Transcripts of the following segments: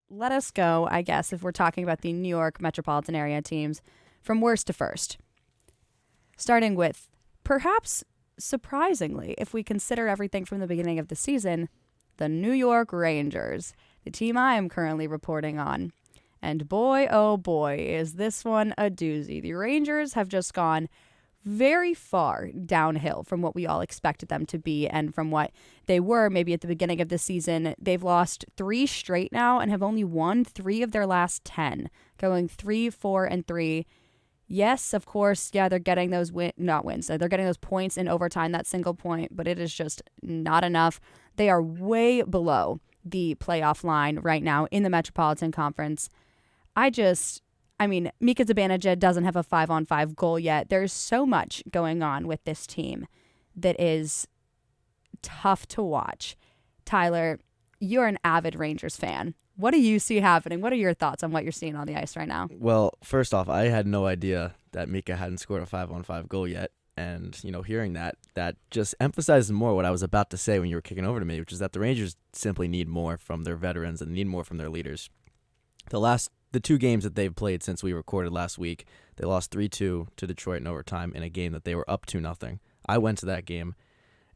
let us go, I guess, if we're talking about the New York metropolitan area teams, from worst to first. Starting with, perhaps surprisingly, if we consider everything from the beginning of the season, the New York Rangers, the team I am currently reporting on. And boy, oh boy, is this one a doozy. The Rangers have just gone very far downhill from what we all expected them to be and from what they were maybe at the beginning of the season. They've lost 3 straight now and have only won 3 of their last 10, going 3, 4, and 3. Yes, of course, yeah, they're getting those not wins. They're getting those points in overtime, that single point, but it is just not enough. They are way below the playoff line right now in the Metropolitan Conference. Mika Zibanejad doesn't have a 5-on-5 goal yet. There's so much going on with this team that is tough to watch. Tyler, you're an avid Rangers fan. What do you see happening? What are your thoughts on what you're seeing on the ice right now? Well, first off, I had no idea that Mika hadn't scored a 5-on-5 goal yet. And, hearing that just emphasizes more what I was about to say when you were kicking over to me, which is that the Rangers simply need more from their veterans and need more from their leaders. The 2 games that they've played since we recorded last week, they lost 3-2 to Detroit in overtime in a game that they were up 2-0. I went to that game,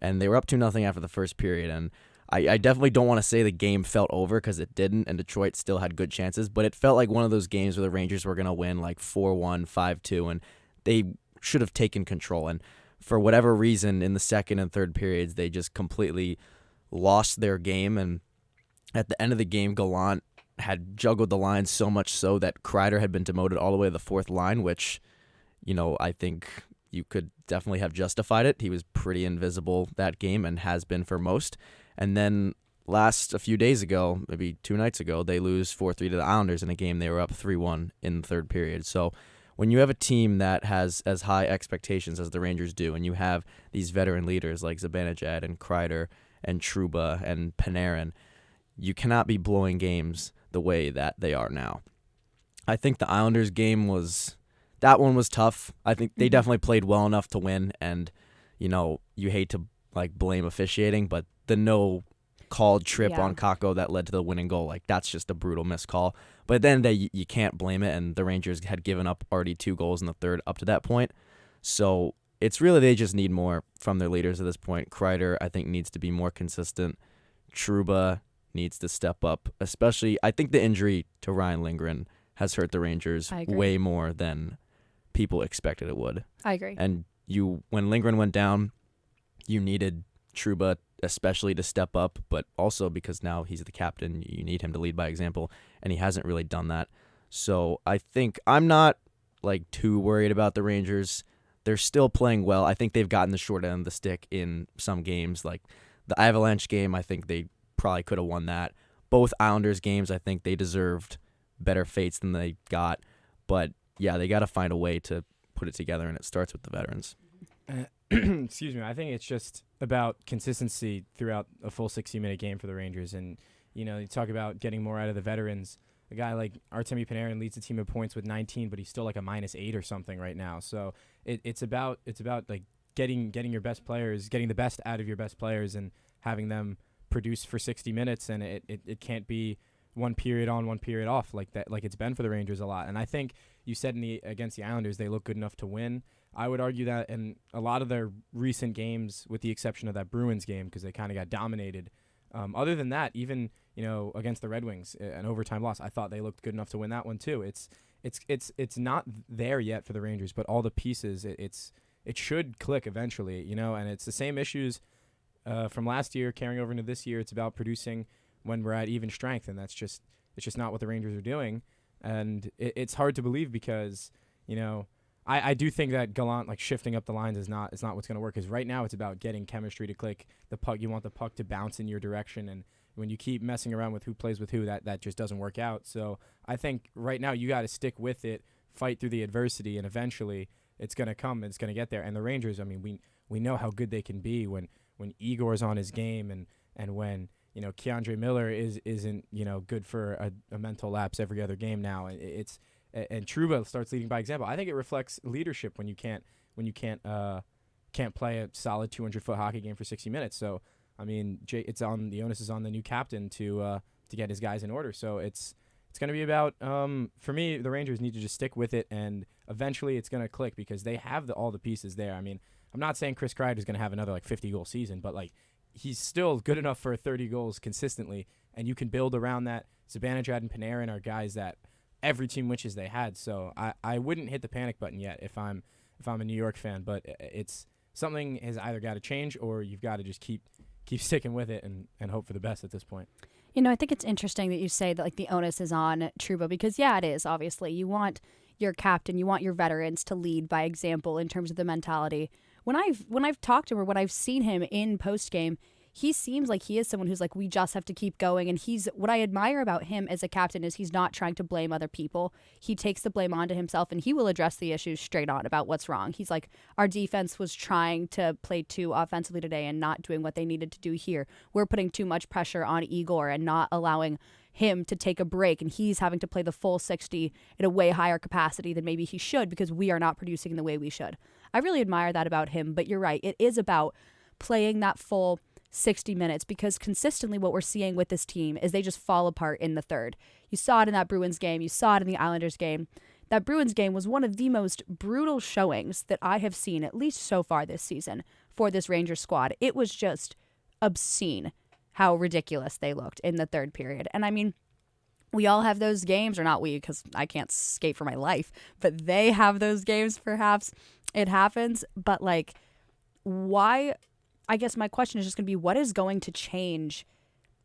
and they were up 2-0 after the first period, and I definitely don't want to say the game felt over because it didn't, and Detroit still had good chances, but it felt like one of those games where the Rangers were going to win like 4-1, 5-2, and they should have taken control. And for whatever reason, in the second and third periods, they just completely lost their game, and at the end of the game, Gallant had juggled the line so much so that Kreider had been demoted all the way to the 4th line, which, I think you could definitely have justified it. He was pretty invisible that game and has been for most. And then a few days ago, maybe 2 nights ago, they lose 4-3 to the Islanders in a game they were up 3-1 in the third period. So when you have a team that has as high expectations as the Rangers do, and you have these veteran leaders like Zibanejad and Kreider and Trouba and Panarin, you cannot be blowing games the way that they are now. I think the Islanders game that one was tough. I think they definitely played well enough to win, and you hate to blame officiating, but the no called trip on Kakko that led to the winning goal, that's just a brutal missed call. But at the end of the day, you can't blame it, and the Rangers had given up already 2 goals in the third up to that point. So it's really they just need more from their leaders at this point. Kreider, I think, needs to be more consistent. Trouba needs to step up, especially I think the injury to Ryan Lindgren has hurt the Rangers way more than people expected it would. I agree. And when Lindgren went down, you needed Trouba especially to step up, but also because now he's the captain, you need him to lead by example, and he hasn't really done that. So I think I'm not too worried about the Rangers. They're still playing well. I think they've gotten the short end of the stick in some games, like the Avalanche game. I think they probably could have won that. Both Islanders games, I think they deserved better fates than they got. But yeah, they got to find a way to put it together, and it starts with the veterans. Excuse me. I think it's just about consistency throughout a full 60-minute game for the Rangers. And, you talk about getting more out of the veterans. A guy like Artemi Panarin leads the team in points with 19, but he's still like a -8 or something right now. So it's about getting your best players, getting the best out of your best players, and having them produce for 60 minutes. And it can't be one period on, one period off like that, like it's been for the Rangers a lot. And I think you said against the Islanders they look good enough to win. I would argue that in a lot of their recent games, with the exception of that Bruins game, because they kind of got dominated. Other than that, even against the Red Wings, an overtime loss, I thought they looked good enough to win that one too. It's not there yet for the Rangers, but all the pieces, it should click eventually, and it's the same issues from last year carrying over into this year. It's about producing when we're at even strength, and it's just not what the Rangers are doing, and it's hard to believe because I do think that Gallant shifting up the lines is not what's going to work, because right now it's about getting chemistry to click. The puck, you want the puck to bounce in your direction, and when you keep messing around with who plays with who, that just doesn't work out. So I think right now you got to stick with it, fight through the adversity, and eventually it's going to come, and it's going to get there. And the Rangers, I mean, we know how good they can be when Igor's on his game, and when Keandre Miller isn't good for a mental lapse every other game now. And Trouba starts leading by example. I think it reflects leadership when you can't play a solid 200-foot hockey game for 60 minutes. So I mean, the onus is on the new captain to get his guys in order. So it's going to be about, for me, the Rangers need to just stick with it, and eventually it's going to click because they have all the pieces there. I mean, I'm not saying Chris Kreider is going to have another 50-goal season, but he's still good enough for 30 goals consistently, and you can build around that. Zibanejad and Panarin are guys that every team wishes they had. So I wouldn't hit the panic button yet if I'm a New York fan, but it's something has either got to change or you've got to just keep sticking with it and hope for the best at this point. I think it's interesting that you say that the onus is on Trouba because, yeah, it is. Obviously, you want your captain, you want your veterans to lead by example in terms of the mentality. When I've talked to him or when I've seen him in post game, he seems like he is someone who's we just have to keep going. And what I admire about him as a captain is he's not trying to blame other people. He takes the blame onto himself and he will address the issues straight on about what's wrong. He's our defense was trying to play too offensively today and not doing what they needed to do here. We're putting too much pressure on Igor and not allowing him to take a break, and he's having to play the full 60 at a way higher capacity than maybe he should because we are not producing in the way we should. I really admire that about him, but you're right. It is about playing that full 60 minutes because consistently what we're seeing with this team is they just fall apart in the third. You saw it in that Bruins game. You saw it in the Islanders game. That Bruins game was one of the most brutal showings that I have seen, at least so far this season, for this Rangers squad. It was just obscene how ridiculous they looked in the third period. And I mean, we all have those games, or not we, because I can't skate for my life, but they have those games perhaps. It happens. But why? I guess my question is just going to be, what is going to change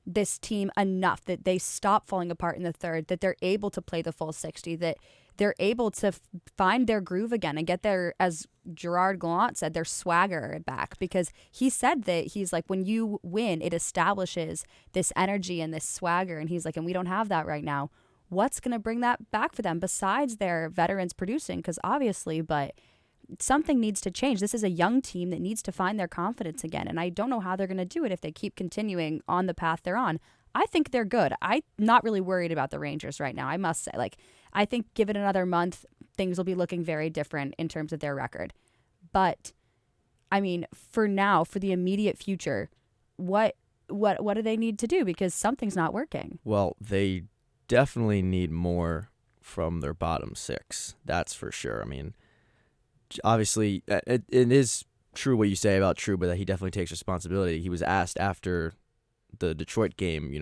this team enough that they stop falling apart in the third, that they're able to play the full 60, that they're able to find their groove again and get their, as Gerard Gallant said, their swagger back? Because he said that he's when you win, it establishes this energy and this swagger. And he's and we don't have that right now. What's going to bring that back for them besides their veterans producing? Because obviously, but something needs to change. This is a young team that needs to find their confidence again. And I don't know how they're going to do it if they keep continuing on the path they're on. I think they're good. I'm not really worried about the Rangers right now, I must say. I think give it another month, things will be looking very different in terms of their record. But, I mean, for now, for the immediate future, what do they need to do? Because something's not working. Well, they definitely need more from their bottom six. That's for sure. I mean, obviously, it is true what you say about Trouba, that he definitely takes responsibility. He was asked after the Detroit game,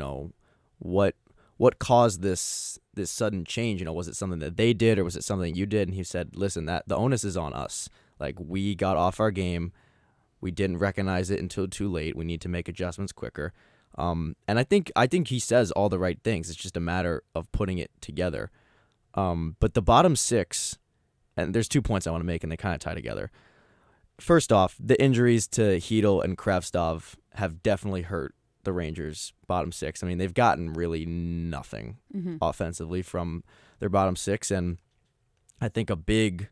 what caused this sudden change? Was it something that they did or was it something you did? And he said, listen, that the onus is on us. We got off our game. We didn't recognize it until too late. We need to make adjustments quicker. And I think he says all the right things. It's just a matter of putting it together. But the bottom six, and there's 2 points I want to make, and they kind of tie together. First off, the injuries to Hedl and Kravtsov have definitely hurt the Rangers' bottom six. I mean, they've gotten really nothing offensively from their bottom six, and I think a big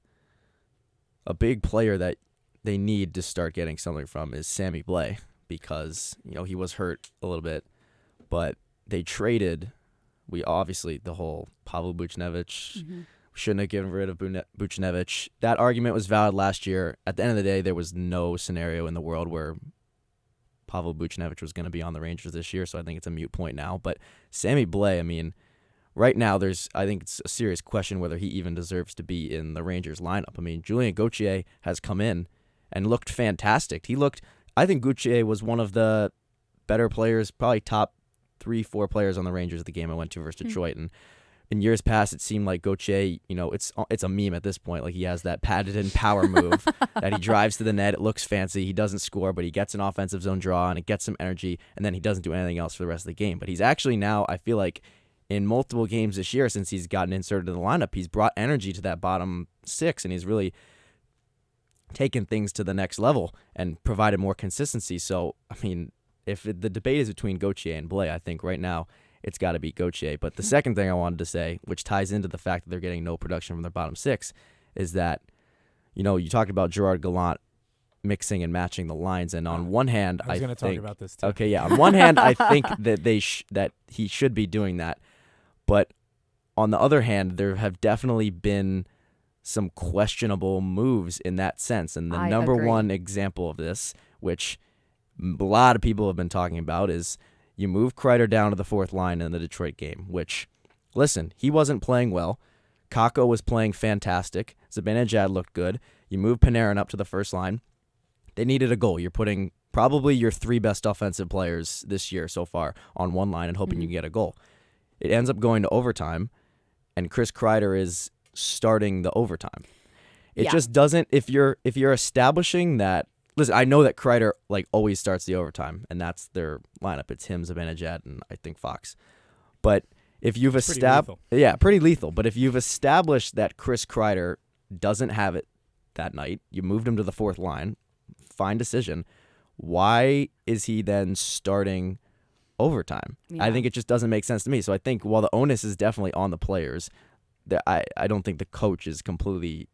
player that they need to start getting something from is Sammy Blais, because he was hurt a little bit, but they traded. The whole Pavel Buchnevich. Shouldn't have given rid of Buchnevich. That argument was valid last year. At the end of the day, there was no scenario in the world where Pavel Buchnevich was going to be on the Rangers this year, so I think it's a moot point now. But Sammy Blais, I mean, right now I think it's a serious question whether he even deserves to be in the Rangers lineup. I mean, Julien Gauthier has come in and looked fantastic. I think Gauthier was one of the better players, probably top 3-4 players on the Rangers at the game I went to versus Detroit. And in years past, it seemed like Gauthier, it's a meme at this point. He has that patented power move that he drives to the net. It looks fancy. He doesn't score, but he gets an offensive zone draw, and it gets some energy, and then he doesn't do anything else for the rest of the game. But he's actually now, I feel like, in multiple games this year since he's gotten inserted in the lineup, he's brought energy to that bottom six, and he's really taken things to the next level and provided more consistency. So, I mean, if the debate is between Gauthier and Blais, I think right now it's got to be Gauthier. But the second thing I wanted to say, which ties into the fact that they're getting no production from their bottom six, is that, you talked about Gerard Gallant mixing and matching the lines. And on one hand, I was going to talk about this too. Okay, yeah. On one hand, I think that that he should be doing that. But on the other hand, there have definitely been some questionable moves in that sense. And the number one example of this, which a lot of people have been talking about, is You move Kreider down to the fourth line in the Detroit game, which, listen, he wasn't playing well. Kakko was playing fantastic. Zibanejad looked good. You move Panarin up to the first line. They needed a goal. You're putting probably your 3 best offensive players this year so far on one line and hoping you get a goal. It ends up going to overtime, and Chris Kreider is starting the overtime. It just doesn't. If you're establishing that, listen, I know that Kreider always starts the overtime, and that's their lineup. It's him, Zibanejad, and I think Fox. But if you've established, pretty lethal. But if you've established that Chris Kreider doesn't have it that night, you moved him to the fourth line. Fine decision. Why is he then starting overtime? Yeah. I think it just doesn't make sense to me. So I think while the onus is definitely on the players, I don't think the coach is completely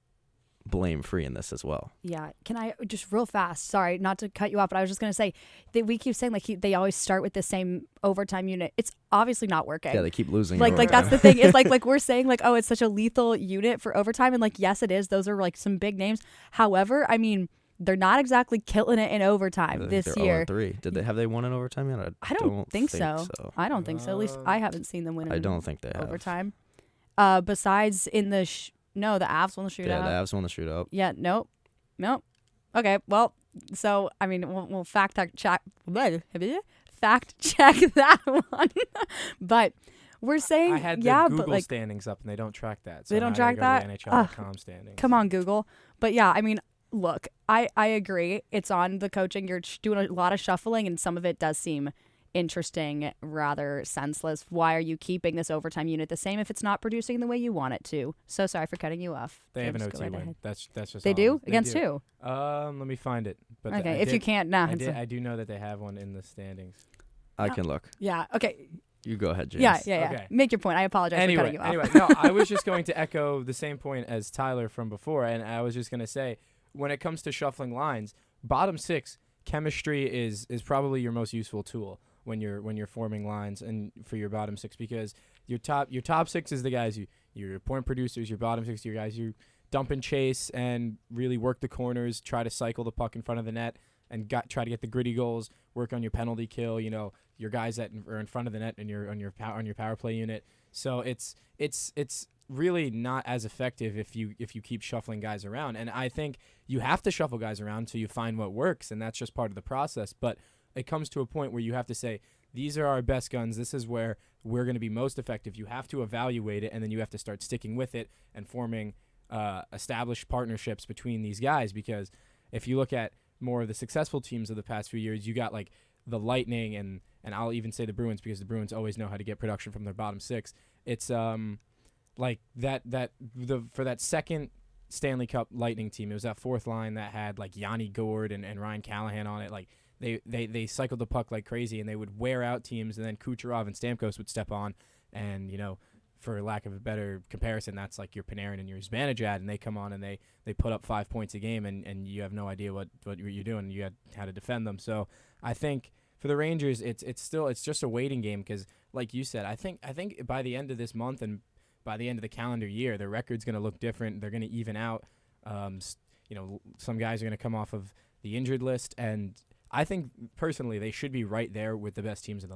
blame-free in this as well. Yeah. Can I just real fast, sorry, not to cut you off, but I was just going to say that we keep saying they always start with the same overtime unit. It's obviously not working. Yeah, they keep losing. Like that's the thing. It's like we're saying oh, it's such a lethal unit for overtime. And yes, it is. Those are some big names. However, I mean, they're not exactly killing it in overtime this year. 0-3. Have they won in overtime yet? I don't think so. I don't think so. At least I haven't seen them win. I don't think they have overtime. Besides in the the Avs won the shootout. Yeah, the Avs won the shootout. Yeah, nope. Okay, well, so I mean, we'll fact check that one. But we're saying I had the Google standings up and they don't track that. So they don't track that. NHL.com standings. Come on, Google. But yeah, I mean, look, I agree. It's on the coaching. You're doing a lot of shuffling, and some of it does seem interesting, rather senseless. Why are you keeping this overtime unit the same if it's not producing the way you want it to? So sorry for cutting you off. They have an OT win. That's just they do against who? Let me find it. But okay, if you can't now, I do know that they have one in the standings. I can look. Yeah. Okay. You go ahead, James. Yeah. Okay. Make your point. I apologize for cutting you off. Anyway, no, I was just going to echo the same point as Tyler from before, and I was just going to say, when it comes to shuffling lines, bottom 6 chemistry is probably your most useful tool when you're forming lines and for your bottom 6, because your top 6 is the guys your point producers, your bottom 6 your guys you dump and chase and really work the corners, try to cycle the puck in front of the net and try to get the gritty goals, work on your penalty kill, your guys that are in front of the net and on your power play unit. So it's really not as effective if you keep shuffling guys around. And I think you have to shuffle guys around until you find what works, and that's just part of the process. But it comes to a point where you have to say, these are our best guns. This is where we're going to be most effective. You have to evaluate it, and then you have to start sticking with it and forming established partnerships between these guys. Because if you look at more of the successful teams of the past few years, you got the Lightning and I'll even say the Bruins, because the Bruins always know how to get production from their bottom 6. It's for that second Stanley Cup Lightning team, it was that fourth line that had Yanni Gourde and Ryan Callahan on it. They cycled the puck like crazy, and they would wear out teams, and then Kucherov and Stamkos would step on, and for lack of a better comparison, that's your Panarin and your Zibanejad, and they come on and they put up 5 points a game, and you have no idea what you're doing. You had how to defend them. So I think for the Rangers, it's just a waiting game, because like you said, I think by the end of this month and by the end of the calendar year, their record's going to look different. They're going to even out. Some guys are going to come off of the injured list, and I think personally they should be right there with the best teams in the league.